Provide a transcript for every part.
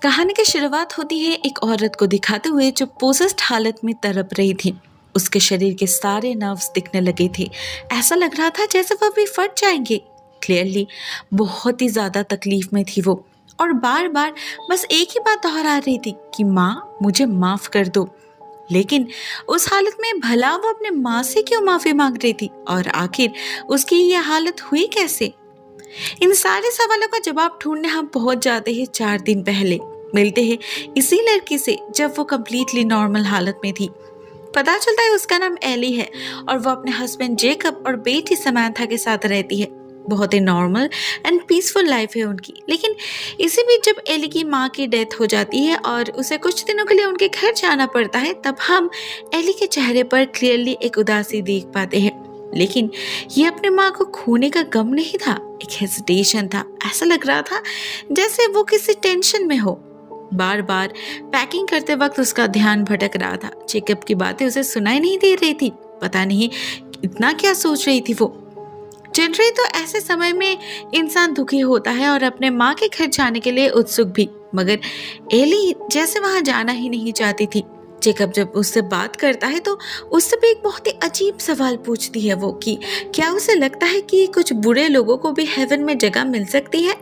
कहानी की शुरुआत होती है एक औरत को दिखाते हुए जो पोसेस्ड हालत में तड़प रही थी। उसके शरीर के सारे नर्व्स दिखने लगे थे। ऐसा लग रहा था जैसे वह भी फट जाएंगे। क्लियरली बहुत ही ज्यादा तकलीफ में थी वो, और बार बार बस एक ही बात दोहरा रही थी कि माँ मुझे माफ कर दो। लेकिन उस हालत में भला वो अपने माँ से क्यों माफी मांग रही थी, और आखिर उसकी यह हालत हुई कैसे? इन सारे सवालों का जवाब ढूंढने हम पहुंच जाते हैं 4 दिन पहले। मिलते हैं इसी लड़की से जब वो कम्प्लीटली नॉर्मल हालत में थी। पता चलता है उसका नाम एली है और वो अपने हस्बैंड जेकब और बेटी समांथा के साथ रहती है। बहुत ही नॉर्मल एंड पीसफुल लाइफ है उनकी। लेकिन इसी बीच जब एली की माँ की डेथ हो जाती है और उसे कुछ दिनों के लिए उनके घर जाना पड़ता है, तब हम एली के चेहरे पर क्लियरली एक उदासी देख पाते हैं। लेकिन ये अपने माँ को खोने का गम नहीं था, एक हेजिटेशन था। ऐसा लग रहा था जैसे वो किसी टेंशन में हो। बार बार पैकिंग करते वक्त उसका ध्यान भटक रहा था। जेकब की बातें उसे सुनाई नहीं दे रही थी। पता नहीं इतना क्या सोच रही थी वो। जनरली तो ऐसे समय में इंसान दुखी होता है और अपने माँ के घर जाने के लिए उत्सुक भी, मगर एली जैसे वहां जाना ही नहीं चाहती थी। जेकब जब उससे बात करता है तो उससे भी एक बहुत ही अजीब सवाल पूछती है वो कि क्या उसे लगता है कि कुछ बुरे लोगों को भी हेवन में जगह मिल सकती है।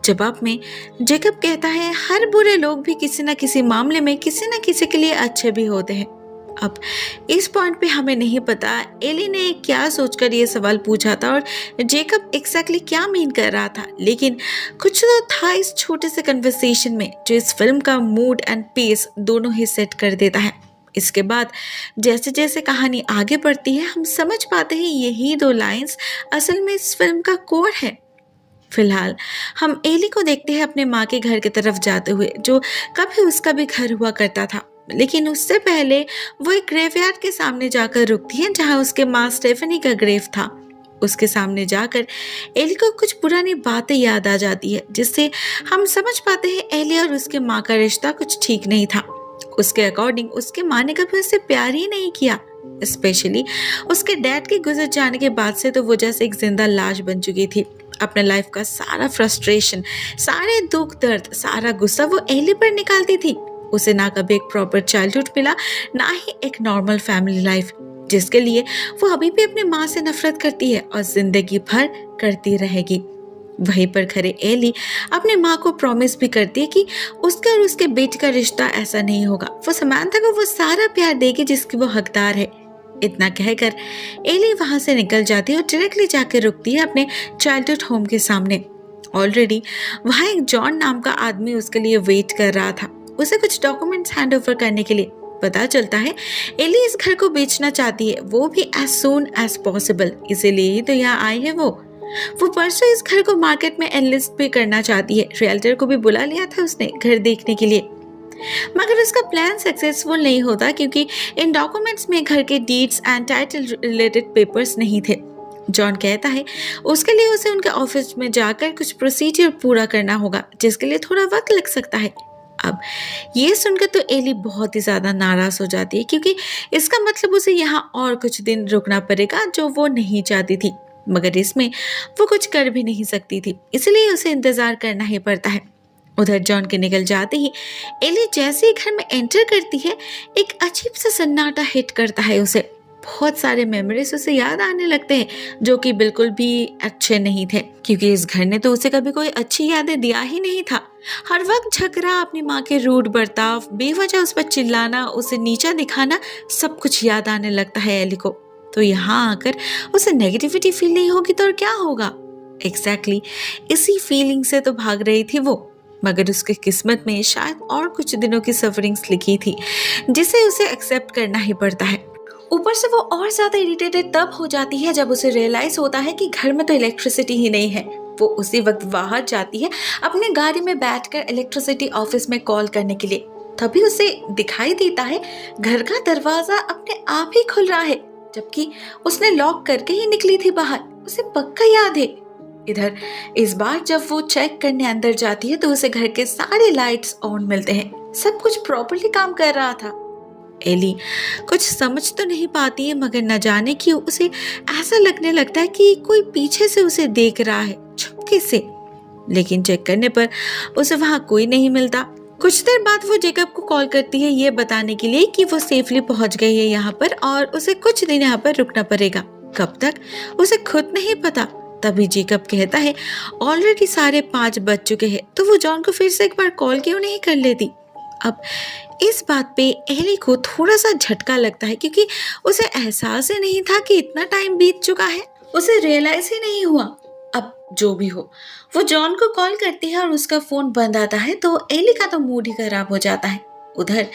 जवाब में जेकब कहता है हर बुरे लोग भी किसी न किसी मामले में किसी न किसी के लिए अच्छे भी होते हैं। अब इस पॉइंट पे हमें नहीं पता एली ने क्या सोचकर ये सवाल पूछा था और जेकब एग्जैक्टली क्या मीन कर रहा था, लेकिन कुछ तो था इस छोटे से कन्वर्सेशन में जो इस फिल्म का मूड एंड पेस दोनों ही सेट कर देता है। इसके बाद जैसे जैसे कहानी आगे बढ़ती है हम समझ पाते हैं यही दो लाइंस असल में इस फिल्म का कोर है। फिलहाल हम एली को देखते हैं अपने माँ के घर की तरफ जाते हुए, जो कभी उसका भी घर हुआ करता था। लेकिन उससे पहले वो एक ग्रेवयार्ड के सामने जाकर रुकती है जहाँ उसके माँ स्टेफनी का ग्रेव था। उसके सामने जाकर एली को कुछ पुरानी बातें याद आ जाती है, जिससे हम समझ पाते हैं एली और उसके माँ का रिश्ता कुछ ठीक नहीं था। उसके अकॉर्डिंग उसके माँ ने कभी उससे प्यार ही नहीं किया। स्पेशली उसके डैड के गुजर जाने के बाद से तो वो जैसे एक जिंदा लाश बन चुकी थी। अपने लाइफ का सारा फ्रस्ट्रेशन, सारे दुख दर्द, सारा गुस्सा वो एली पर निकालती थी। उसे ना कभी एक प्रॉपर चाइल्डहुड मिला, ना ही एक नॉर्मल फैमिली लाइफ, जिसके लिए वो अभी भी अपनी माँ से नफरत करती है और जिंदगी भर करती रहेगी। वहीं पर खड़े एली अपने माँ को प्रॉमिस भी करती है कि उसके और उसके बेटे का रिश्ता ऐसा नहीं होगा। वो समांथा को वो सारा प्यार देगी जिसकी वो हकदार है। इतना कहकर एली वहां से निकल जाती है और डायरेक्टली जाकर रुकती है अपने चाइल्डहुड होम के सामने। ऑलरेडी वहां एक जॉन नाम का आदमी उसके लिए वेट कर रहा था, उसे कुछ डॉक्यूमेंट्स हैंड ओवर करने के लिए। पता चलता है एली इस घर को बेचना चाहती है, वो भी एज सून एज पॉसिबल। इसीलिए ही तो यहाँ आई है वो परसों इस घर को मार्केट में एनलिस्ट भी करना चाहती है। रियल्टर को भी बुला लिया था उसने घर देखने के लिए, मगर उसका प्लान सक्सेसफुल नहीं होता क्योंकि इन डॉक्यूमेंट्स में घर के deeds and title related papers नहीं थे। जॉन कहता है उसके लिए उसे उनके ऑफिस में जाकर कुछ प्रोसीजर पूरा करना होगा, जिसके लिए थोड़ा वक्त लग सकता है। अब ये सुनकर तो एली बहुत ही ज्यादा नाराज हो जाती है क्योंकि इसका मतलब उसे यहाँ और कुछ दिन रुकना पड़ेगा जो वो नहीं चाहती थी, मगर इसमें वो कुछ कर भी नहीं सकती थी, इसलिए उसे इंतजार करना ही पड़ता है। उधर जॉन के निकल जाते ही एली जैसे ही घर में एंटर करती है एक अजीब सा सन्नाटा हिट करता है उसे। बहुत सारे मेमोरीज उसे याद आने लगते हैं जो कि बिल्कुल भी अच्छे नहीं थे, क्योंकि इस घर ने तो उसे कभी कोई अच्छी यादें दिया ही नहीं था। हर वक्त झगड़ा, अपनी माँ के रूड बर्ताव, बेवजह उस पर चिल्लाना, उसे नीचा दिखाना, सब कुछ याद आने लगता है एली को। तो यहाँ आकर उसे नेगेटिविटी फील नहीं होगी तो और क्या होगा? एग्जैक्टली इसी फीलिंग से तो भाग रही थी वो, मगर उसकी किस्मत में शायद और कुछ दिनों की सफरिंग्स लिखी थी जिसे उसे एक्सेप्ट करना ही पड़ता है। ऊपर से वो और ज्यादा इरिटेटेड तब हो जाती है जब उसे रियलाइज होता है कि घर में तो इलेक्ट्रिसिटी ही नहीं है। वो उसी वक्त बाहर जाती है अपनी गाड़ी में बैठकर इलेक्ट्रिसिटी ऑफिस में कॉल करने के लिए। तभी उसे दिखाई देता है घर का दरवाजा अपने आप ही खुल रहा है, जबकि उसने लॉक करके ही निकली थी बाहर, उसे पक्का याद है। इधर इस बार जब वो चेक करने अंदर जाती है तो उसे घर के सारे लाइट्स ऑन मिलते हैं, सब कुछ प्रॉपर्ली काम कर रहा था। एली कुछ समझ तो नहीं पाती है, मगर न जाने क्यों उसे ऐसा लगने लगता है कि कोई पीछे से उसे देख रहा है चुपके से। लेकिन चेक करने पर उसे वहां कोई नहीं मिलता। कुछ देर बाद वो जेकब को कॉल करती है ये बताने के लिए कि वो सेफली पहुंच गई है यहाँ पर और उसे कुछ दिन यहाँ पर रुकना पड़ेगा। कब तक उसे खुद नहीं पता। तभी जेकब कहता है ऑलरेडी 5:30 बज चुके हैं, तो वो जॉन को फिर से एक बार कॉल क्यों नहीं कर लेती। अब इस बात पे एली को थोड़ा सा झटका लगता है क्योंकि उसे एहसास ही नहीं था कि इतना टाइम बीत चुका है। उसे रियलाइज ही नहीं हुआ। अब जो भी हो, वो जॉन को कॉल करती है और उसका फोन बंद आता है तो एली का तो मूड ही खराब हो जाता है। उधर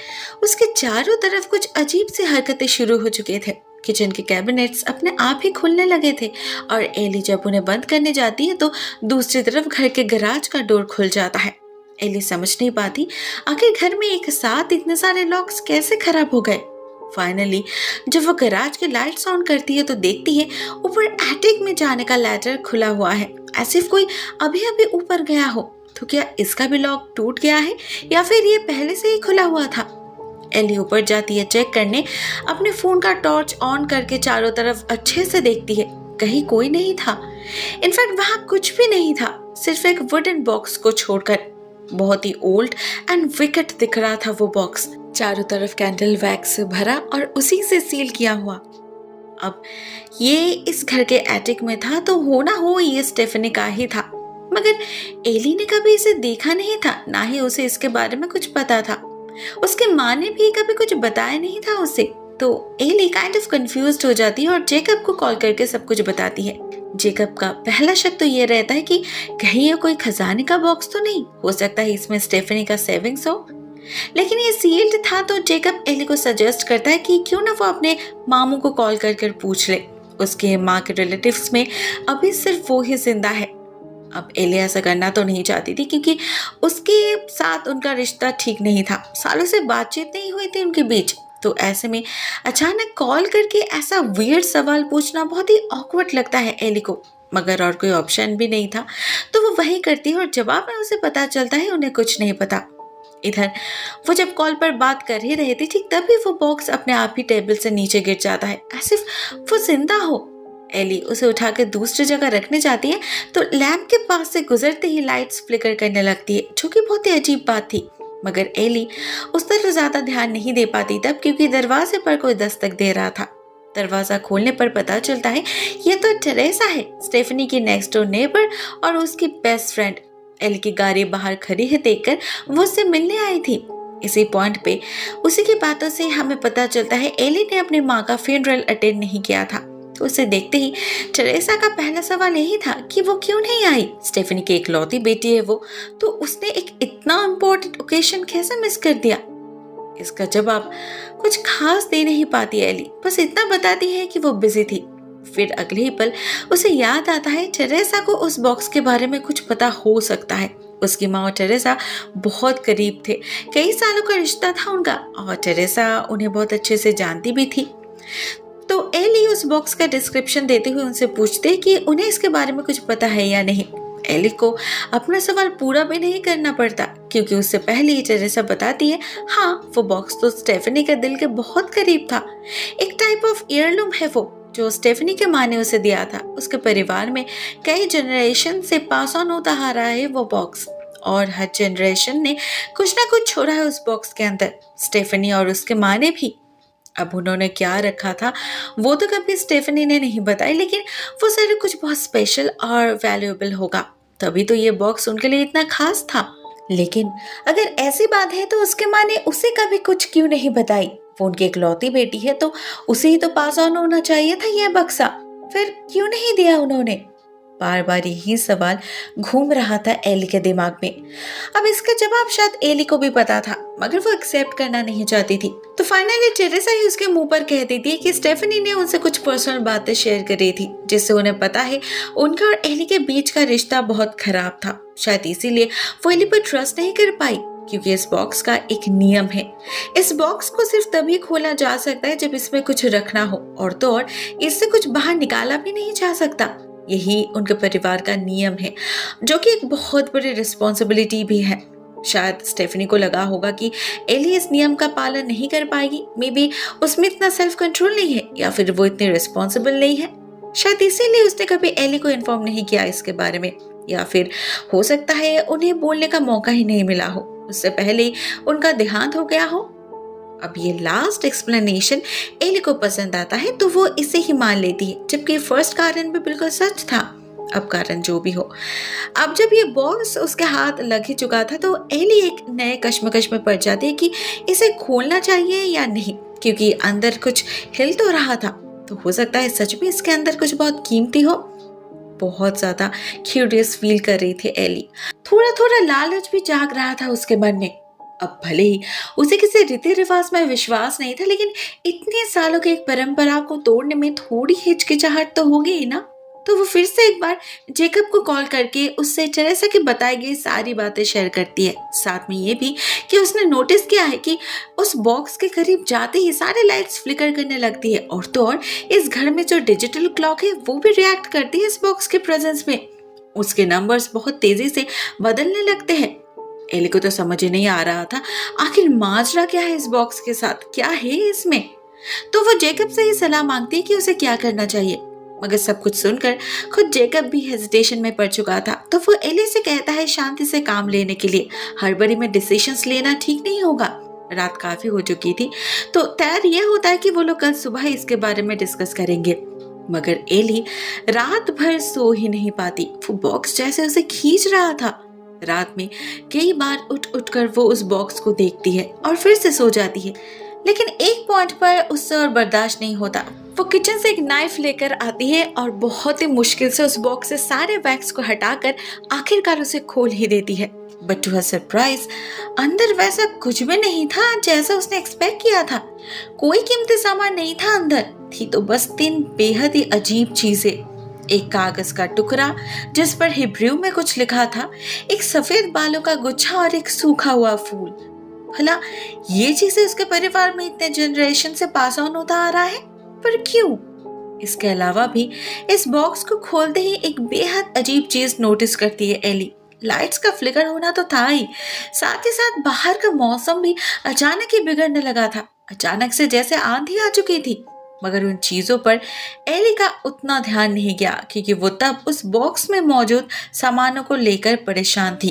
उसके चारों तरफ कुछ अजीब सी हरकतें शुरू हो चुके थे। किचन के कैबिनेट्स अपने आप ही खुलने लगे थे और एली जब उन्हें बंद करने जाती है तो दूसरी तरफ घर के गैराज का डोर खुल जाता है। एली समझ नहीं पाती आखिर घर में एक साथ इतने सारे लॉक्स कैसे खराब हो गए। फाइनली जब वो गैराज की लाइट्स ऑन करती है तो देखती है ऊपर एटिक में जाने का लैडर खुला हुआ है, ऐसे कोई अभी अभी ऊपर गया हो। तो क्या इसका भी लॉक टूट गया है या फिर ये पहले से ही खुला हुआ था। एली ऊपर जाती है चेक करने, अपने फोन का टॉर्च ऑन करके चारों तरफ अच्छे से देखती है, कहीं कोई नहीं था। इनफैक्ट वहां कुछ भी नहीं था, सिर्फ एक वुडन बॉक्स को छोड़कर। बहुत ही ओल्ड एंड विकेट दिख रहा था वो बॉक्स, चारों तरफ कैंडल वैक्स से भरा और उसी से सील किया हुआ। अब ये इस घर के एटिक में था तो हो ना हो ये स्टेफनी का ही था, मगर एली ने कभी इसे देखा नहीं था, ना ही उसे इसके बारे में कुछ पता था। उसके माँ ने भी कभी कुछ बताया नहीं था उसे। तो एली काइंड ऑफ कंफ्यूज्ड हो जाती है और जेकब को कॉल करके सब कुछ बताती है। जेकब का पहला शक तो ये रहता है कि कहीं ये कोई खजाने का बॉक्स तो नहीं हो सकता है इसमें स्टेफनी का सेविंग्स हो, लेकिन ये सील्ड था। तो जेकब एली को सजेस्ट करता है कि क्यों ना वो अपने मामू को कॉल कर पूछ ले। उसके माँ के रिलेटिव्स में अभी सिर्फ वो ही जिंदा है। अब एली ऐसा करना तो नहीं चाहती थी क्योंकि उसके साथ उनका रिश्ता ठीक नहीं था, सालों से बातचीत नहीं हुई थी उनके बीच। तो ऐसे में अचानक कॉल करके ऐसा वियर्ड सवाल पूछना बहुत ही ऑकवर्ड लगता है एली को, मगर और कोई ऑप्शन भी नहीं था तो वो वही करती है और जवाब में उसे पता चलता है उन्हें कुछ नहीं पता। इधर वो जब कॉल पर बात कर ही रहे थे ठीक तभी वो बॉक्स अपने आप ही टेबल से नीचे गिर जाता है, ऐसे वो जिंदा हो। एली उसे उठाकर दूसरी जगह रखने जाती है तो लैंप के पास से गुजरते ही लाइट्स फ्लिकर करने लगती है, जो कि बहुत ही अजीब बात थी। मगर एली उस तरफ ज्यादा ध्यान नहीं दे पाती तब क्योंकि दरवाजे पर कोई दस्तक दे रहा था। दरवाजा खोलने पर पता चलता है ये तो टेरेसा है, स्टेफनी की नेक्स्ट डोर नेबर और उसकी बेस्ट फ्रेंड। एली की गाड़ी बाहर खड़ी है देखकर वो उससे मिलने आई थी। इसी पॉइंट पे उसी की बातों से हमें पता चलता है एली ने अपनी माँ का फ्यूनरल अटेंड नहीं किया था। तो उसे देखते ही टेरेसा का पहला सवाल यही था कि वो क्यों नहीं आई। स्टेफनी की इकलौती बेटी है वो, तो उसने एक इतना इम्पोर्टेंट ओकेजन कैसे मिस कर दिया। इसका जवाब कुछ खास दे नहीं पाती एली, बस इतना बताती है कि वो बिजी थी। फिर अगले ही पल उसे याद आता है टेरेसा को उस बॉक्स के बारे में कुछ पता हो सकता है। उसकी माँ और टेरेसा बहुत करीब थे, कई सालों का रिश्ता था उनका और टेरेसा उन्हें बहुत अच्छे से जानती भी थी। तो एली उस बॉक्स का डिस्क्रिप्शन देते हुए उनसे पूछते कि उन्हें इसके बारे में कुछ पता है या नहीं। एली को अपना सवाल पूरा भी नहीं करना पड़ता क्योंकि उससे पहले ही टेरेसा बताती है हाँ वो बॉक्स तो स्टेफनी के दिल के बहुत करीब था। एक टाइप ऑफ ईयरलूम है वो जो स्टेफनी के माँ ने उसे दिया था। उसके परिवार में कई जनरेशन से पास ऑन होता आ रहा है वो बॉक्स और हर जनरेशन ने कुछ ना कुछ छोड़ा है उस बॉक्स के अंदर। स्टेफनी और उसके माँ ने भी। अब उन्होंने क्या रखा था वो तो कभी स्टेफनी ने नहीं बताई, लेकिन वो जरूर कुछ बहुत स्पेशल और वैल्यूएबल होगा, तभी तो ये बॉक्स उनके लिए इतना खास था। लेकिन अगर ऐसी बात है तो उसके माँ ने उसे कभी कुछ क्यों नहीं बताई। वो उनकी इकलौती बेटी है तो उसे ही तो पास ऑन होना चाहिए था ये बक्सा, फिर क्यों नहीं दिया उन्होंने। बार बार यही सवाल घूम रहा था एली के दिमाग में। अब इसका जवाब शायद एली को भी पता था मगर वो एक्सेप्ट करना नहीं चाहती थी। तो फाइनली टेरेसा ही उसके मुंह पर कह देती है कि स्टेफनी ने उनसे कुछ पर्सनल बातें शेयर करी थी जिससे उन्हें पता है उनका और एली के बीच का रिश्ता बहुत खराब था। शायद इसीलिए वो एली पर ट्रस्ट नहीं कर पाई क्योंकि इस बॉक्स का एक नियम है। इस बॉक्स को सिर्फ तभी खोला जा सकता है जब इसमें कुछ रखना हो और तो और इससे कुछ बाहर निकाला भी नहीं जा सकता। यही उनके परिवार का नियम है जो कि एक बहुत बड़ी रिस्पॉन्सिबिलिटी भी है। शायद स्टेफनी को लगा होगा कि एली इस नियम का पालन नहीं कर पाएगी, मे बी उसमें इतना सेल्फ कंट्रोल नहीं है या फिर वो इतनी रिस्पॉन्सिबल नहीं है। शायद इसीलिए उसने कभी एली को इन्फॉर्म नहीं किया इसके बारे में, या फिर हो सकता है उन्हें बोलने का मौका ही नहीं मिला हो। उससे पहले ही उनका देहांत हो गया हो। अब ये लास्ट एक्सप्लेनेशन एली को पसंद आता है तो वो इसे ही मान लेती है, जबकि फर्स्ट कारण भी बिल्कुल सच था। अब कारण जो भी हो, अब जब ये बॉक्स उसके हाथ लग ही चुका था तो एली एक नए कश्मकश में पड़ जाती है कि इसे खोलना चाहिए या नहीं, क्योंकि अंदर कुछ हिल तो रहा था। तो हो सकता है सच में इसके अंदर कुछ बहुत कीमती हो। बहुत ज्यादा क्यूरियस फील कर रही थी एली। थोड़ा थोड़ा लालच भी जाग रहा था उसके मन में। अब भले ही उसे किसी रीति रिवाज में विश्वास नहीं था, लेकिन इतने सालों की एक परंपरा को तोड़ने में थोड़ी हिचकिचाहट तो होगी ही ना। तो वो फिर से एक बार जेकब को कॉल करके उससे टेरेसा की बताई गई सारी बातें शेयर करती है। साथ में ये भी कि उसने नोटिस किया है कि उस बॉक्स के करीब जाते ही सारे लाइट्स फ्लिकर करने लगती है, और तो और इस घर में जो डिजिटल क्लॉक है वो भी रिएक्ट करती है इस बॉक्स के प्रेजेंस में। उसके नंबर्स बहुत तेजी से बदलने लगते हैं। एली को तो समझ ही नहीं आ रहा था आखिर माजरा क्या है इस बॉक्स के साथ, क्या है इसमें। तो वो जेकब से ही सलाह मांगती है कि उसे क्या करना चाहिए, मगर सब कुछ सुनकर खुद जेकब भी हेजिटेशन में पड़ चुका था। तो वो एली से कहता है शांति से काम लेने के लिए, हड़बड़ी में डिसीजंस लेना ठीक नहीं होगा। रात काफी हो चुकी थी तो तैयार यह होता है कि वो लोग कल सुबह इसके बारे में डिस्कस करेंगे। मगर एली रात भर सो ही नहीं पाती, वो बॉक्स जैसे उसे खींच रहा था। रात में कई बार उठ उठ कर वो उस बॉक्स को देखती है और फिर से सो जाती है, लेकिन एक पॉइंट पर उससे और बर्दाश्त नहीं होता। वो किचन से एक नाइफ लेकर आती है और बहुत ही मुश्किल से उस बॉक्स से सारे वैक्स को हटाकर आखिरकार उसे खोल ही देती है। बट टू हर सरप्राइज अंदर वैसा कुछ भी नहीं था जैसा उसने एक्सपेक्ट किया था। कोई कीमती सामान नहीं था अंदर, थी तो बस 3 बेहद ही अजीब चीजें। एक कागज का टुकड़ा जिस पर हिब्रू में कुछ लिखा था, एक सफेद बालों का गुच्छा और एक सूखा हुआ फूल। भला ये चीजें उसके परिवार में इतने जनरेशन से पास ऑन होता आ रहा है, पर क्यों? इसके अलावा भी इस बॉक्स को खोलते ही एक बेहद अजीब चीज नोटिस करती है एली। लाइट्स का फ्लिकर होना तो था ही, साथ ही साथ बाहर का मौसम भी अचानक ही बिगड़ने लगा था, अचानक से जैसे आंधी आ चुकी थी। मगर उन चीजों पर एली का उतना ध्यान नहीं गया, क्योंकि वो तब उस बॉक्स में मौजूद सामानों को लेकर परेशान थी।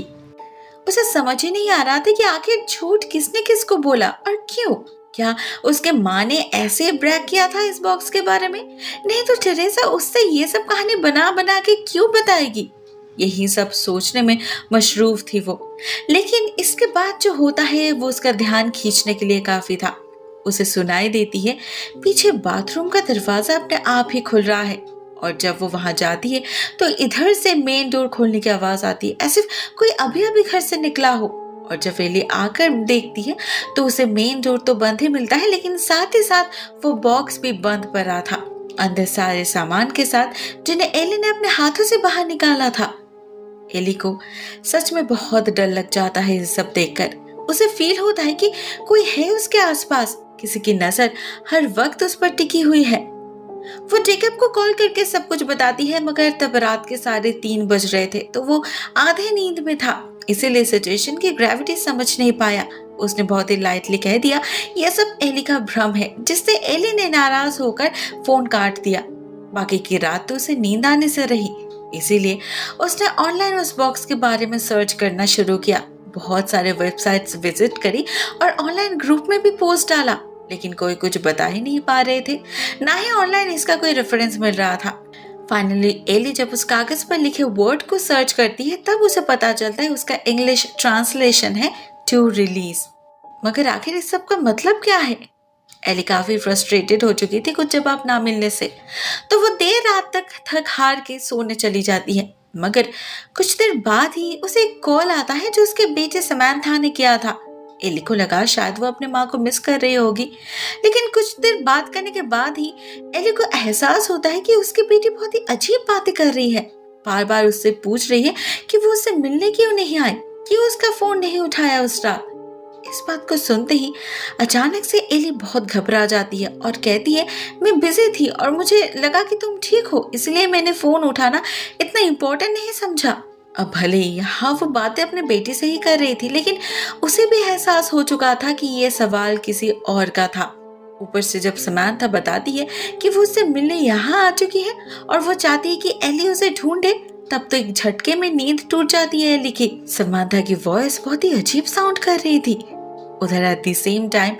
उसे समझ ही नहीं आ रहा था कि आखिर झूठ किसने किसको बोला और क्यों। क्या उसके माँ ने ऐसे ब्रैग किया था इस बॉक्स के बारे में? नहीं तो टेरेसा उससे ये सब कहानी बना बना के क्यों बताएगी? यही सब सोचने में मशरूफ थी वो। लेकिन इसके बाद जो होता है वो उसका ध्यान खींचने के लिए काफी था। उसे सुनाई देती है पीछे बाथरूम का दरवाजा अपने आप ही खुल रहा है, और जब वो वहां जाती है तो इधर से मेन डोर खोलने की आवाज आती है, ऐसे कोई अभी अभी घर से निकला हो। और जब एली आकर देखती है तो उसे मेन डोर तो बंद ही मिलता है, लेकिन साथ ही साथ वो बॉक्स भी बंद पड़ा था, अंदर सारे सामान के साथ जिन्हें एली ने अपने हाथों से बाहर निकाला था। एली को सच में बहुत डर लग जाता है ये सब देखकर। उसे फील होता है कि कोई है उसके आसपास, किसी की नजर हर वक्त उस पर टिकी हुई है। वो जेकब को कॉल करके सब कुछ बताती है, मगर तब रात के 3:30 बज रहे थे तो वो आधे नींद में था, इसीलिए सिचुएशन की ग्रेविटी समझ नहीं पाया। उसने बहुत ही लाइटली कह दिया यह सब एली का भ्रम है, जिससे एली ने नाराज होकर फोन काट दिया। बाकी की रात तो उसे नींद आने से रही, इसीलिए उसने ऑनलाइन उस बॉक्स के बारे में सर्च करना शुरू किया। बहुत सारे वेबसाइट्स विजिट करी और ऑनलाइन ग्रुप में भी पोस्ट डाला, लेकिन कोई कुछ बता ही नहीं पा रहे थे, ना ही ऑनलाइन इसका कोई रेफरेंस मिल रहा था। फाइनली एली जब उस कागज पर लिखे वर्ड को सर्च करती है तब उसे पता चलता है उसका इंग्लिश ट्रांसलेशन है टू रिलीज। मगर आखिर इस सब का मतलब क्या है? एली काफी फ्रस्ट्रेटेड हो चुकी थी कुछ जवाब ना मिलने से, तो वो देर रात तक थक हार के सोने चली जाती है। मगर कुछ देर बाद ही उसे एक कॉल आता है जो उसके बेटे समंथा ने किया था। एली को लगा शायद वो अपने माँ को मिस कर रही होगी, लेकिन कुछ देर बात करने के बाद ही एली को एहसास होता है कि उसकी बेटी बहुत ही अजीब बातें कर रही है। बार बार उससे पूछ रही है कि वो उससे मिलने क्यों नहीं आई, क्यों उसका फोन नहीं उठाया उस रात। इस बात को सुनते ही अचानक से एली बहुत घबरा जाती है और कहती है मैं बिजी थी और मुझे लगा कि तुम ठीक हो, इसलिए मैंने फोन उठाना इतना इम्पोर्टेंट नहीं समझा। अब भले यहाँ वो बातें अपने बेटे से ही कर रही थी, लेकिन उसे भी एहसास हो चुका था कि ये सवाल किसी और का था। ऊपर से जब समंथा बताती है कि वो उससे मिलने यहाँ आ चुकी है और वो चाहती है कि एली उसे ढूंढे, तब तो एक झटके में नींद टूट जाती है एली की। समांथा की वॉइस बहुत ही अजीब साउंड कर रही थी। उधर at the same time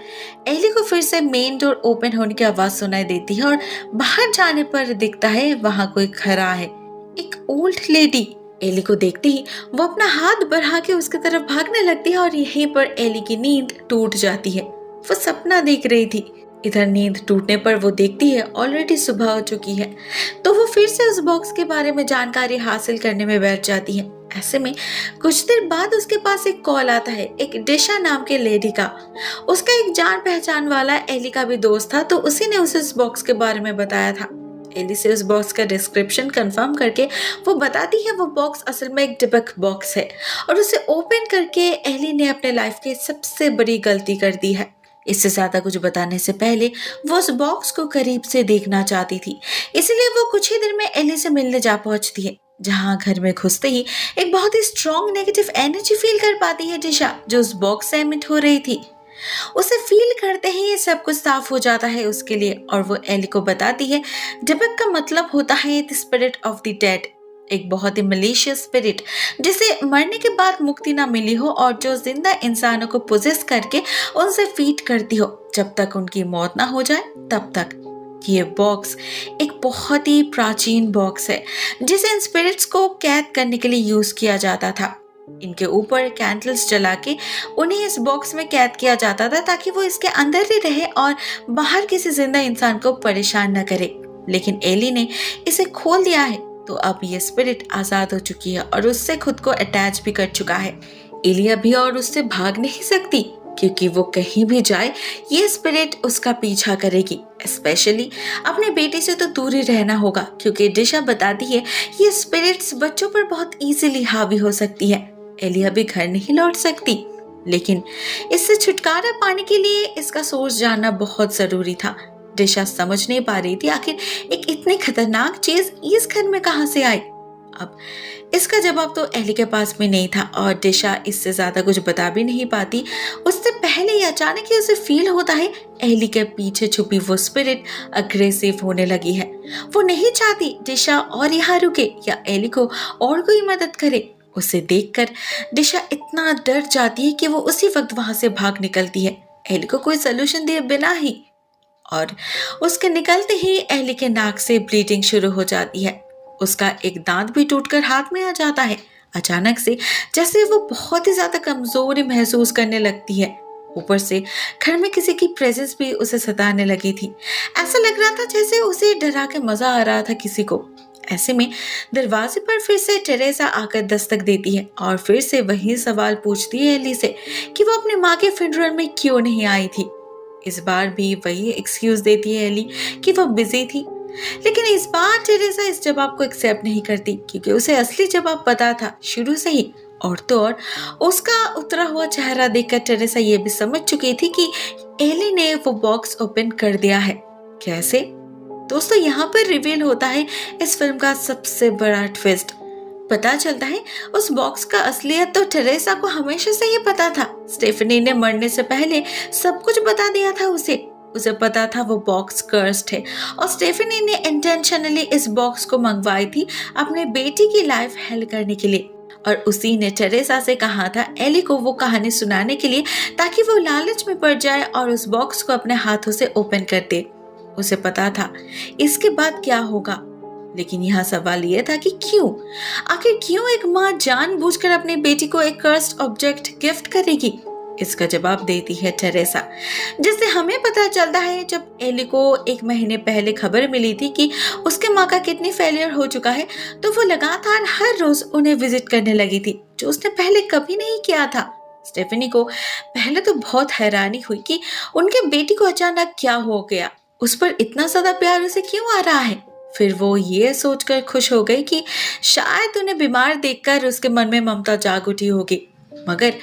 Ellie को फिर से मेन डोर ओपन होने की आवाज सुनाई देती है और बाहर जाने पर दिखता है वहां कोई खड़ा है, एक ओल्ड लेडी। एली को देखते ही वो अपना हाथ बढ़ा के उसकी तरफ भागने लगती है और यहीं पर एली की नींद टूट जाती है। वो सपना देख रही थी। इधर नींद टूटने पर वो देखती है ऑलरेडी सुबह हो चुकी है, तो वो फिर से उस बॉक्स के बारे में जानकारी हासिल करने में बैठ जाती है। ऐसे में कुछ देर बाद उसके पास एक कॉल आता है एक डिशा नाम के लेडी का। उसका एक जान पहचान वाला एली का भी दोस्त था, तो उसी ने उसे इस बॉक्स के बारे में बताया था। एली से उस बॉक्स का डिस्क्रिप्शन कंफर्म करके वो बताती है वो बॉक्स असल में एक डिबक बॉक्स है और उसे ओपन करके एली ने अपने लाइफ की सबसे बड़ी गलती कर दी है। इससे ज्यादा कुछ बताने से पहले वो उस बॉक्स को करीब से देखना चाहती थी, इसलिए वो कुछ ही देर में एली से मिलने जा पहुंचती है। जहां घर में घुसते ही एक बहुत ही स्ट्रॉन्ग नेगेटिव एनर्जी फील कर पाती है दिशा, जो उस बॉक्स से एमिट हो रही थी। उसे फील करते ही ये सब कुछ साफ हो जाता है उसके लिए और वो एली को बताती है डिबक का मतलब होता है the spirit of the dead, एक बहुत ही मलेशियस स्पिरिट जिसे मरने के बाद मुक्ति ना मिली हो और जो जिंदा इंसानों को पोजेस करके उनसे फीड करती हो जब तक उनकी मौत ना हो जाए तब तक। ये बॉक्स एक बहुत ही प्राचीन बॉक्स है जिसे इन स्पिरिट्स को कैद करने के लिए यूज किया जाता था। इनके ऊपर कैंडल्स जला के उन्हें इस बॉक्स में कैद किया जाता था ताकि वो इसके अंदर ही रहे और बाहर किसी जिंदा इंसान को परेशान न करे। लेकिन एली ने इसे खोल दिया है, तो अब ये स्पिरिट आजाद हो चुकी है और उससे खुद को अटैच भी कर चुका है। एली अभी और उससे भाग नहीं सकती क्योंकि वो कहीं भी जाए ये स्पिरिट उसका पीछा करेगी। स्पेशली अपने बेटे से तो दूर ही रहना होगा क्योंकि दिशा बताती है ये स्पिरिट्स बच्चों पर बहुत इजीली हावी हो सकती है। एली अभी घर नहीं लौट सकती, लेकिन इससे छुटकारा पाने के लिए इसका सोर्स जानना बहुत जरूरी था। दिशा समझ नहीं पा रही थी आखिर एक इतनी खतरनाक चीज इस घर में कहां से आई। अब इसका जवाब तो एली के पास में नहीं था और दिशा इससे ज्यादा कुछ बता भी नहीं पाती। उससे पहले ही अचानक ही उसे फील होता है एली के पीछे छुपी वो स्पिरिट अग्रेसिव होने लगी है। वो नहीं चाहती दिशा और यहाँ रुके या एली को और कोई मदद करे। उसे देखकर दिशा इतना डर जाती है कि वो उसी वक्त वहां से भाग निकलती है, एली को कोई सोल्यूशन दिए बिना ही। और उसके निकलते ही एली के नाक से ब्लीडिंग शुरू हो जाती है। उसका एक दांत भी टूटकर हाथ में आ जाता है अचानक से, जैसे वो बहुत ही ज्यादा कमजोरी महसूस करने लगती है। ऊपर से घर में किसी की प्रेजेंस भी उसे सताने लगी थी। ऐसा लग रहा था जैसे उसे डरा के मजा आ रहा था किसी को। ऐसे में दरवाजे पर फिर से टेरेसा आकर दस्तक देती है और फिर से वही सवाल पूछती है एली से कि वो अपनी माँ के फ्यूनरल में क्यों नहीं आई थी। इस बार भी वही एक्सक्यूज देती है एली कि वो बिजी थी, लेकिन इस बार टेरेसा इस जवाब को एक्सेप्ट नहीं करती क्योंकि उसे असली जवाब पता था शुरू से ही। और तो और उसका उतरा हुआ चेहरा देखकर टेरेसा ये भी समझ चुकी थी कि एली ने वो बॉक्स ओपन कर दिया है। कैसे? दोस्तों, यहाँ पर रिवील होता है इस फिल्म का सबसे बड़ा ट्विस्ट। पता चलता है उस बॉक्स का असलियत तो टेरेसा को हमेशा से ही पता था। स्टेफनी ने मरने से पहले सब कुछ बता दिया था उसे पता था वो बॉक्स कर्स्ड है और स्टेफनी ने इंटेंशनली इस बॉक्स को मंगवाई थी अपने बेटी की लाइफ हेल्प करने के लिए। और उसी ने टेरेसा से कहा था एली को वो कहानी सुनाने के लिए ताकि वो लालच में पड़ जाए और उस बॉक्स को अपने हाथों से ओपन कर दे। उसे पता था इसके बाद क्या होगा, लेकिन यहाँ सवाल ये था कि क्यों? आखिर क्यों एक माँ जानबूझकर अपनी बेटी को एक कर्स्ड ऑब्जेक्ट गिफ्ट करेगी? इसका जवाब देती है टेरेसा, जिससे हमें पता चलता है जब एली को 1 महीने पहले खबर मिली थी कि उसके माँ का किडनी फेलियर हो चुका है, तो वो लगातार हर रोज उन्हें विजिट करने लगी थी, जो उसने पहले कभी नहीं किया था। स्टेफनी को पहले तो बहुत हैरानी हुई कि उनके बेटी को अचानक क्या हो गया, उस पर इतना ज्यादा प्यार उसे क्यों आ रहा है। फिर वो ये सोचकर खुश हो गई कि शायद उन्हें बीमार देखकर उसके मन में ममता जाग उठी होगी, मगर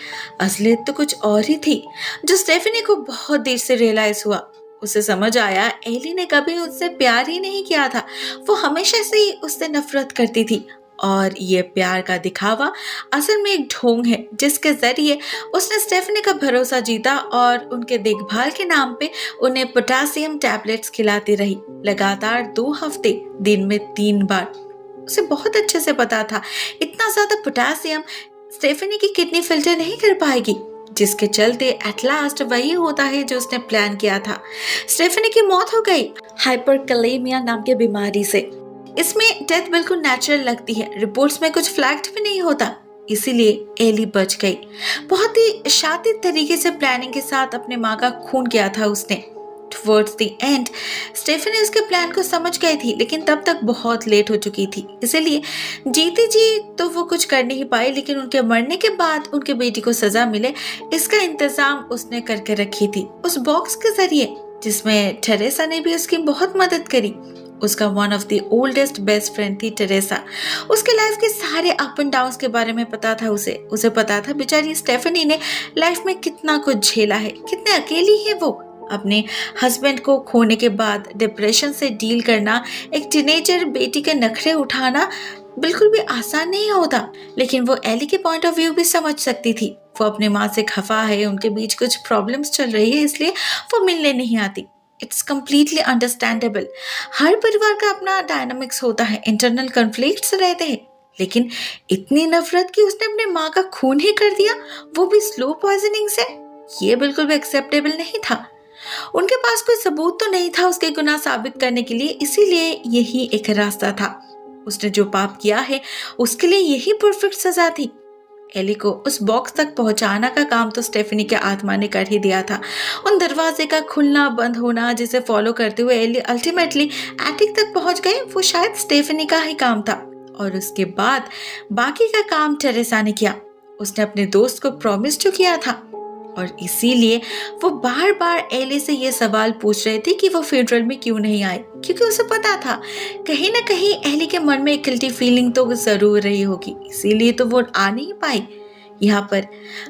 असलियत तो कुछ और ही थी, जो स्टेफनी को बहुत देर से रियलाइज हुआ। उसे समझ आया एली ने कभी उससे प्यार ही नहीं किया था, वो हमेशा से ही उससे नफरत करती थी और ये प्यार का दिखावा असल में एक ढोंग है जिसके जरिए उसने स्टेफनी का भरोसा जीता और उनके देखभाल के नाम पे उन्हें पोटेशियम टैबलेट्स खिलाती रही, लगातार 2 हफ्ते, दिन में 3 बार। उसे बहुत अच्छे से पता था इतना ज्यादा पोटेशियम स्टेफनी की किडनी फिल्टर नहीं कर पाएगी, जिसके चलते एट लास्ट वही होता है जो उसने प्लान किया था। स्टेफनी की मौत हो गई हाइपरकैलेमिया नाम की बीमारी से। इसमें डेथ बिल्कुल नेचुरल लगती है, रिपोर्ट्स में कुछ फ्लैग्ड भी नहीं होता, इसीलिए एली बच गई। बहुत ही शातिर तरीके से प्लानिंग के साथ अपने माँ का खून किया था उसने। टुवर्ड्स द एंड स्टेफनी उसके प्लान को समझ गई थी, लेकिन तब तक बहुत लेट हो चुकी थी। इसलिए जीते जी तो वो कुछ कर नहीं पाई, लेकिन उनके मरने के बाद उनके बेटी को सजा मिले इसका इंतजाम उसने करके रखी थी उस बॉक्स के जरिए, जिसमें टेरेसा ने भी उसकी बहुत मदद करी। उसका one of the oldest best friend थी टेरेसा। उसके लाइफ के सारे अप एंड डाउन के बारे में पता था उसे पता था बेचारी स्टेफनी ने लाइफ में कितना कुछ झेला है, कितने अकेली है वो। अपने हस्बैंड को खोने के बाद डिप्रेशन से डील करना, एक टीनेजर बेटी के नखरे उठाना बिल्कुल भी आसान नहीं होता, लेकिन वो एली के पॉइंट ऑफ व्यू भी समझ सकती थी। वो अपने माँ से खफा है, उनके बीच कुछ प्रॉब्लम्स चल रही है, इसलिए वो मिलने नहीं आती। It's completely understandable. हर परिवार का अपना डायनामिक्स होता है, इंटरनल कॉन्फ्लिक्ट्स रहते हैं, लेकिन इतनी नफरत कि उसने अपने माँ का खून ही कर दिया, वो भी स्लो पॉइजनिंग से, ये बिल्कुल भी एक्सेप्टेबल नहीं था। उनके पास कोई सबूत तो नहीं था उसके गुनाह साबित करने के लिए, इसीलिए यही एक रास्ता था। उसने जो पाप किया है उसके लिए यही परफेक्ट सजा थी। एली को उस बॉक्स तक पहुंचाना का काम तो स्टेफनी के आत्मा ने कर ही दिया था। उन दरवाजे का खुलना बंद होना, जिसे फॉलो करते हुए एली अल्टीमेटली एटिक तक पहुंच गई, वो शायद स्टेफनी का ही काम था। और उसके बाद बाकी का काम टेरेसा ने किया। उसने अपने दोस्त को प्रॉमिस जो किया था, और इसीलिए वो बार बार एली से ये सवाल पूछ रहे थे कि वो फ्यूनरल में क्यों नहीं आए, क्योंकि उसे पता था कहीं ना कहीं एली के मन में एक गिल्टी फीलिंग तो जरूर रही होगी, इसीलिए तो वो आ नहीं पाई। यहाँ पर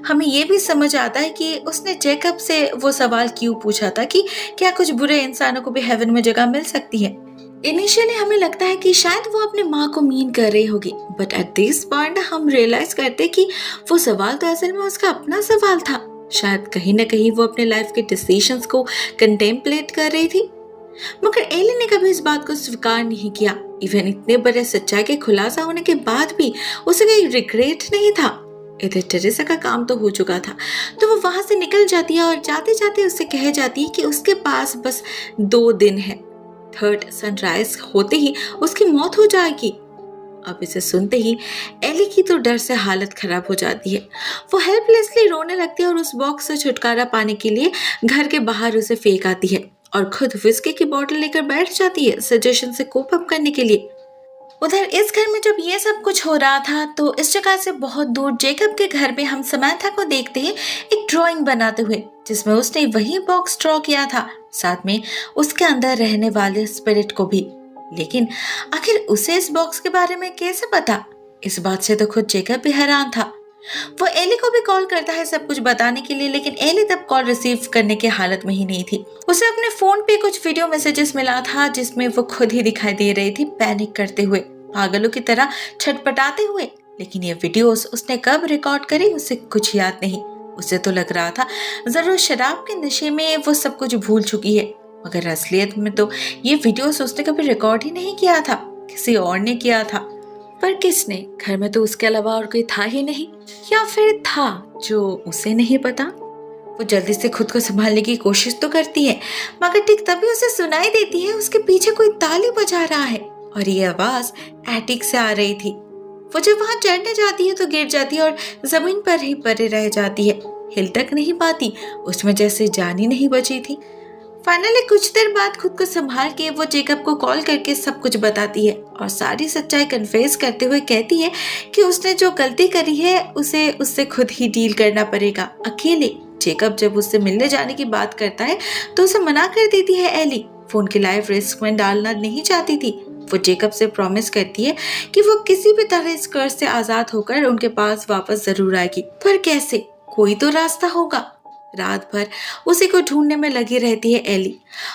हमें ये भी समझ आता है कि उसने जेकब से वो सवाल क्यों पूछा था कि क्या कुछ बुरे इंसानों को भी हेवन में जगह मिल सकती है। इनिशियली हमें लगता है कि शायद वो अपने माँ को मीन कर रही होगी, बट एट दिस पॉइंट हम रियलाइज करते कि वो सवाल तो असल में उसका अपना सवाल था। शायद कहीं ना कहीं वो अपने लाइफ के डिसीजंस को कंटेम्पलेट कर रही थी, मगर एली ने कभी इस बात को स्वीकार नहीं किया। इवन इतने बड़े सच्चाई के खुलासा होने के बाद भी उसे कोई रिग्रेट नहीं था। इधर टेरेसा का काम तो हो चुका था, तो वो वहां से निकल जाती है और जाते जाते उससे कह जाती है कि उसके पास बस 2 दिन है, थर्ड सनराइज होते ही उसकी मौत हो जाएगी। अब इसे सुनते ही एली की तो डर से हालत खराब हो जाती है। वो हेल्पलेसली रोने लगती है और उस बॉक्स से छुटकारा पाने के लिए घर के बाहर उसे फेंक आती है और खुद विस्की की बोतल लेकर बैठ जाती है सजेशन से कोप अप करने के लिए। उधर इस घर में जब ये सब कुछ हो रहा था, तो इस जगह से बहुत दूर जेकब के घर में हम समांथा को देखते हैं एक ड्राइंग बनाते हुए, जिसमें उसने वही बॉक्स ड्रॉ किया था, साथ में उसके अंदर रहने वाले स्पिरिट को भी। लेकिन आखिर उसे इस बॉक्स के बारे में कैसे पता? इस बात से तो खुद जेकब भी हैरान था। वो एली को भी कॉल करता है सब कुछ बताने के लिए, लेकिन एली तब कॉल रिसीव करने की हालत में ही नहीं थी। उसे अपने फोन पे कुछ वीडियो मैसेजेस मिला था, जिसमें वो खुद ही दिखाई दे रही थी पैनिक करते हुए, पागलों की तरह छटपटाते हुए। लेकिन ये वीडियोस उसने कब रिकॉर्ड करी उसे कुछ याद नहीं। उसे तो लग रहा था जरूर शराब के नशे में वो सब कुछ भूल चुकी है, मगर असलियत में तो ये वीडियोस उसने कभी रिकॉर्ड ही नहीं किया था, किसी और ने किया था। पर किसने? घर में तो उसके अलावा और कोई था ही नहीं, या फिर था जो उसे नहीं पता। वो जल्दी से खुद को संभालने की कोशिश तो करती है, मगर ठीक तभी उसे सुनाई देती है उसके पीछे कोई ताली बजा रहा है, और ये आवाज एटिक से आ रही थी। वो जब वहां चढ़ने जाती है तो गिर जाती है और जमीन पर ही पड़े रह जाती है, हिल तक नहीं पाती, उसमें जैसे जान ही नहीं बची थी। फाइनली कुछ देर बाद खुद को संभाल के वो जेकब को कॉल करके सब कुछ बताती है और सारी सच्चाई कन्फेस करते हुए कहती है कि उसने जो गलती करी है उसे उससे खुद ही डील करना पड़ेगा, अकेले। जेकब जब उससे मिलने जाने की बात करता है तो उसे मना कर देती है एली। वो उनकी लाइफ रिस्क में डालना नहीं चाहती थी। वो जेकब से प्रॉमिस करती है कि वो किसी भी तरह इस कर्ज से आजाद होकर उनके पास वापस जरूर आएगी, पर कैसे? कोई तो रास्ता होगा। रात भर उसी को ढूंढने में लगी रहती है एली।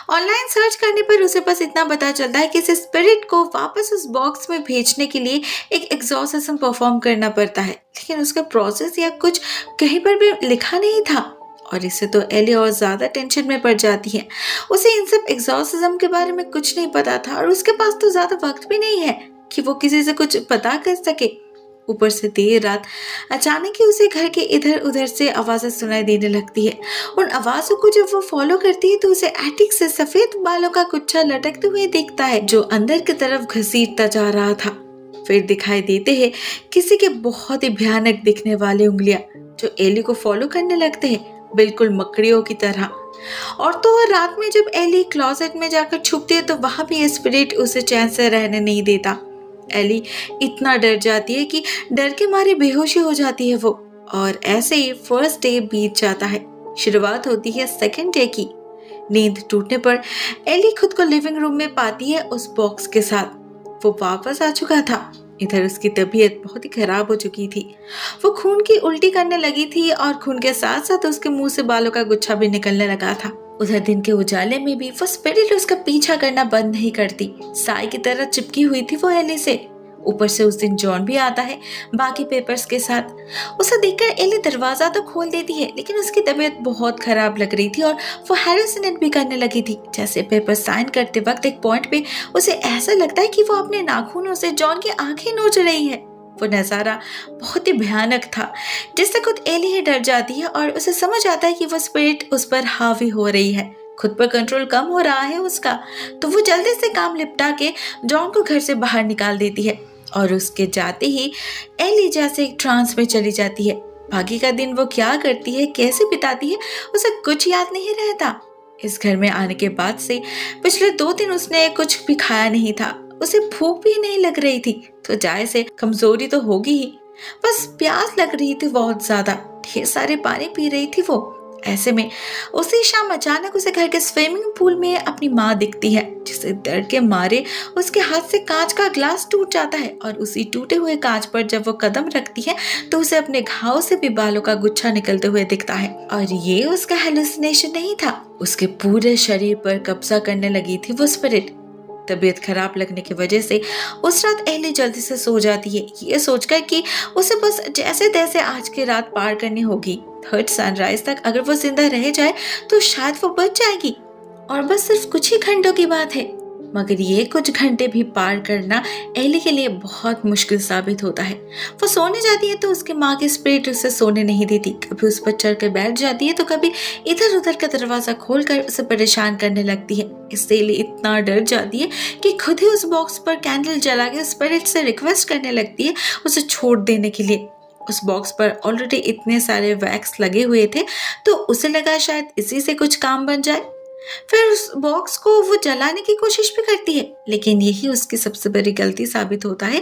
ऑनलाइन सर्च करने पर उसे बस इतना पता चलता है कि इस स्पिरिट को वापस उस बॉक्स में भेजने के लिए एक एग्जॉर्सिज्म परफॉर्म करना पड़ता है, लेकिन उसका प्रोसेस या कुछ कहीं पर भी लिखा नहीं था। और इससे तो एली और ज्यादा टेंशन में पड़ जाती है। उसे इन सब एग्जॉर्सिज्म के बारे में कुछ नहीं पता था और उसके पास तो ज्यादा वक्त भी नहीं है। कि वो किसी से कुछ पता कर सके। ऊपर से देर रात अचानक ही उसे घर के इधर उधर से आवाजें सुनाई देने लगती है। उन आवाजों को जब वो फॉलो करती है तो उसे एटिक से सफेद बालों का गुच्छा लटकते हुए दिखता है जो अंदर की तरफ घसीटता जा रहा था। फिर दिखाई देते हैं किसी के बहुत ही भयानक दिखने वाले उंगलियां जो एली को फॉलो करने लगते हैं, बिल्कुल मकड़ियों की तरह। और तो और रात में जब एली क्लोजेट में जाकर छुपती है तो वहां भी स्पिरिट उसे चैन से रहने नहीं देता। एली इतना डर जाती है कि डर के मारे बेहोशी हो जाती है वो। और ऐसे ही फर्स्ट डे बीत जाता है। शुरुआत होती है सेकंड डे की। नींद टूटने पर एली खुद को लिविंग रूम में पाती है उस बॉक्स के साथ। वो वापस आ चुका था। इधर उसकी तबीयत बहुत ही खराब हो चुकी थी। वो खून की उल्टी करने लगी थी और खून के साथ साथ उसके मुंह से बालों का गुच्छा भी निकलने लगा था। उधर दिन के उजाले में भी वो स्पिरिट उसका पीछा करना बंद नहीं करती। साई की तरह चिपकी हुई थी वो एली से। ऊपर से उस दिन जॉन भी आता है बाकी पेपर्स के साथ। उसे देखकर एली दरवाजा तो खोल देती है लेकिन उसकी तबीयत बहुत खराब लग रही थी और वो हैलुसिनेट भी करने लगी थी। जैसे पेपर साइन करते वक्त एक पॉइंट पे उसे ऐसा लगता है कि वो अपने नाखूनों से जॉन की आंखें नोच रही है। वो नजारा बहुत ही भयानक था जिससे खुद एली ही डर जाती है और उसे समझ आता है कि वो स्पिरिट उस पर हावी हो रही है। खुद पर कंट्रोल कम हो रहा है उसका, तो वो जल्दी से काम निपटा के जॉन को घर से बाहर निकाल देती है। और उसके जाते ही एली जैसे एक ट्रांस में चली जाती है। बाकी का दिन वो क्या करती है, कैसे बिताती है, उसे कुछ याद नहीं रहता। इस घर में आने के बाद से पिछले 2 दिन उसने कुछ भी खाया नहीं था। उसे भूख भी नहीं लग रही थी, तो जाए से कमजोरी तो होगी ही, बस प्यास लग रही थी बहुत ज्यादा। ढेर सारे पानी पी रही थी वो। ऐसे में उसी शाम अचानक उसे घर के स्विमिंग पूल में अपनी माँ दिखती है, जिसे डर के मारे उसके हाथ से कांच का ग्लास टूट जाता है। और उसी टूटे हुए कांच पर जब वो कदम रखती है तो उसे अपने घाव से भी बालों का गुच्छा निकलते हुए दिखता है। और ये उसका हेलुसिनेशन नहीं था, उसके पूरे शरीर पर कब्जा करने लगी थी वो स्पिरिट। तबीयत खराब लगने की वजह से उस रात एली जल्दी से सो जाती है, ये सोचकर कि उसे बस जैसे तैसे आज की रात पार करनी होगी। थर्ड सनराइज तक अगर वो जिंदा रह जाए तो शायद वो बच जाएगी। और बस सिर्फ कुछ ही घंटों की बात है, मगर ये कुछ घंटे भी पार करना एली के लिए बहुत मुश्किल साबित होता है। वो सोने जाती है तो उसकी माँ की स्पिरिट उसे सोने नहीं देती। कभी उस पर चढ़ कर बैठ जाती है तो कभी इधर उधर का दरवाजा खोलकर उसे परेशान करने लगती है। इससे एली इतना डर जाती है कि खुद ही उस बॉक्स पर कैंडल जला के स्पिरिट से रिक्वेस्ट करने लगती है उसे छोड़ देने के लिए। उस बॉक्स पर ऑलरेडी इतने सारे वैक्स लगे हुए थे तो उसे लगा शायद इसी से कुछ काम बन जाए। फिर उस बॉक्स को वो जलाने की कोशिश भी करती है, लेकिन यही उसकी सबसे बड़ी गलती साबित होता है,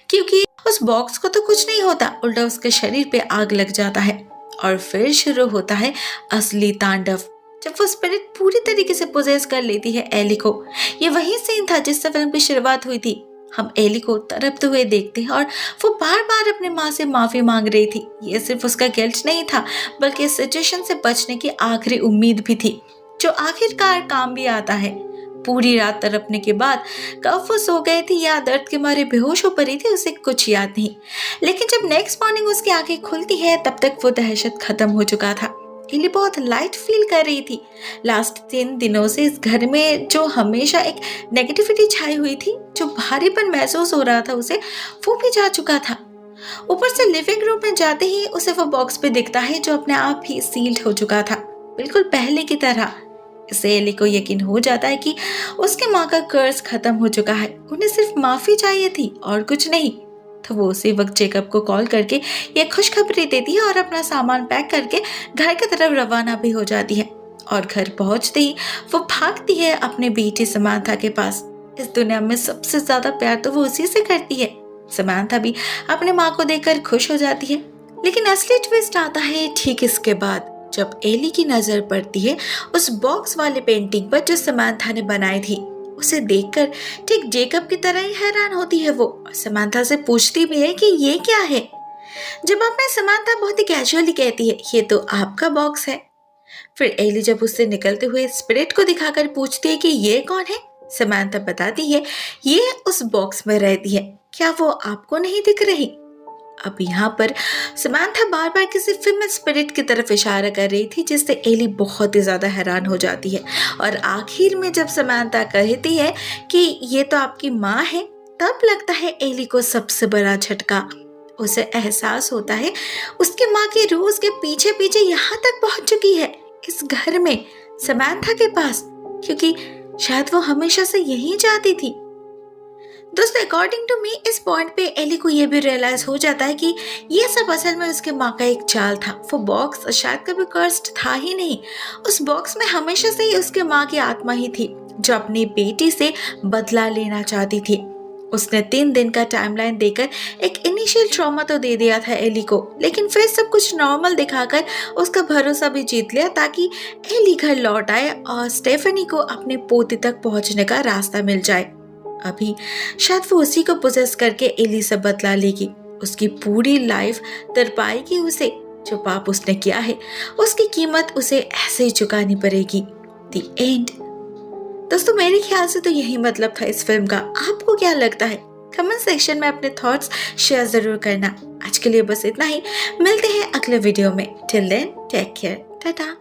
क्योंकि उस बॉक्स को तो कुछ नहीं होता, उल्टा उसके शरीर पे आग लग जाता है। और फिर शुरू होता है असली तांडव, जब वो स्पिरिट पूरी तरीके से पोजेस कर लेती है एली को। ये वही सीन था जिससे फिल्म की शुरुआत हुई थी। हम एली को तड़पते हुए देखते हैं और वो बार बार अपने माँ से माफी मांग रही थी। ये सिर्फ उसका गिल्ट नहीं था, बल्कि इस सिचुएशन से बचने की आखिरी उम्मीद भी थी, जो आखिरकार काम भी आता है। पूरी रात तड़पने के बाद कब वो सो गए थे या दर्द के मारे बेहोश हो पड़ी थी उसे कुछ याद नहीं, लेकिन जब नेक्स्ट मॉर्निंग उसकी आंखें खुलती है तब तक वो दहशत खत्म हो चुका था। एली बहुत लाइट फील कर रही थी। लास्ट 3 दिनों से इस घर में जो हमेशा एक नेगेटिविटी छाई हुई थी, जो भारीपन महसूस हो रहा था उसे, वो भी जा चुका था। ऊपर से लिविंग रूम में जाते ही उसे वो बॉक्स पे दिखता है जो अपने आप ही सील्ड हो चुका था, बिल्कुल पहले की तरह। इससे एली को यकीन हो जाता है कि उसके माँ का कर्ज खत्म हो चुका है। उन्हें सिर्फ माफी चाहिए थी और कुछ नहीं। तो वो उसी वक्त जेकब को कॉल करके ये खुशखबरी देती है और अपना सामान पैक करके घर की तरफ रवाना भी हो जाती है। और घर पहुंचते ही वो भागती है अपने बेटी समांथा के पास। इस दुनिया में सबसे ज्यादा प्यार तो वो उसी से करती है। समांथा भी अपने माँ को देखकर खुश हो जाती है। लेकिन असली ट्विस्ट आता है ठीक इसके बाद, जब एली की नजर पड़ती है उस बॉक्स वाले पेंटिंग पर जो समांथा ने बनाई थी। उसे देखकर ठीक जेकब की तरह ही हैरान होती है वो, और समांथा से पूछती भी है कि ये क्या है। जवाब में समांथा बहुत ही कैजुअली कहती है, ये तो आपका बॉक्स है। फिर एली जब उससे निकलते हुए स्पिरिट को दिखाकर पूछती है कि ये कौन है। समांथा बताती है ये उस बॉक्स में रहती है, क्या वो आपको नहीं दिख रही। अब यहाँ पर समांथा बार बार किसी फीमेल स्पिरिट की तरफ इशारा कर रही थी, जिससे एली बहुत ही ज्यादा हैरान हो जाती है। और आखिर में जब समांथा कहती है कि ये तो आपकी माँ है, तब लगता है एली को सबसे बड़ा झटका। उसे एहसास होता है उसकी माँ की रोज के पीछे पीछे यहाँ तक पहुंच चुकी है, इस घर में समंथा के पास, क्योंकि शायद वो हमेशा से यही चाहती थी। दोस्तों, अकॉर्डिंग टू मी इस पॉइंट पे एली को ये भी रियलाइज हो जाता है कि ये सब असल में उसके माँ का एक चाल था। वो बॉक्स शायद कभी कर्स्ड था ही नहीं। उस बॉक्स में हमेशा से ही उसके माँ की आत्मा ही थी जो अपनी बेटी से बदला लेना चाहती थी। उसने 3 दिन का टाइमलाइन देकर एक इनिशियल ट्रॉमा तो दे दिया था एली को, लेकिन फिर सब कुछ नॉर्मल दिखाकर उसका भरोसा भी जीत लिया ताकि एली घर लौट आए और स्टेफनी को अपने पोते तक पहुंचने का रास्ता मिल जाए। अभी शायद वो उसी को पोजेस करके एली से बदला लेगी, उसकी पूरी लाइफ तरपाएगी उसे। जो पाप उसने किया है उसकी कीमत उसे ऐसे ही चुकानी पड़ेगी। The end. दोस्तों, मेरे ख्याल से तो यही मतलब था इस फिल्म का। आपको क्या लगता है? कमेंट सेक्शन में अपने थॉट्स शेयर जरूर करना। आज के लिए बस इतना ही, मिलते हैं अगले वीडियो में। Till then take care, Tata.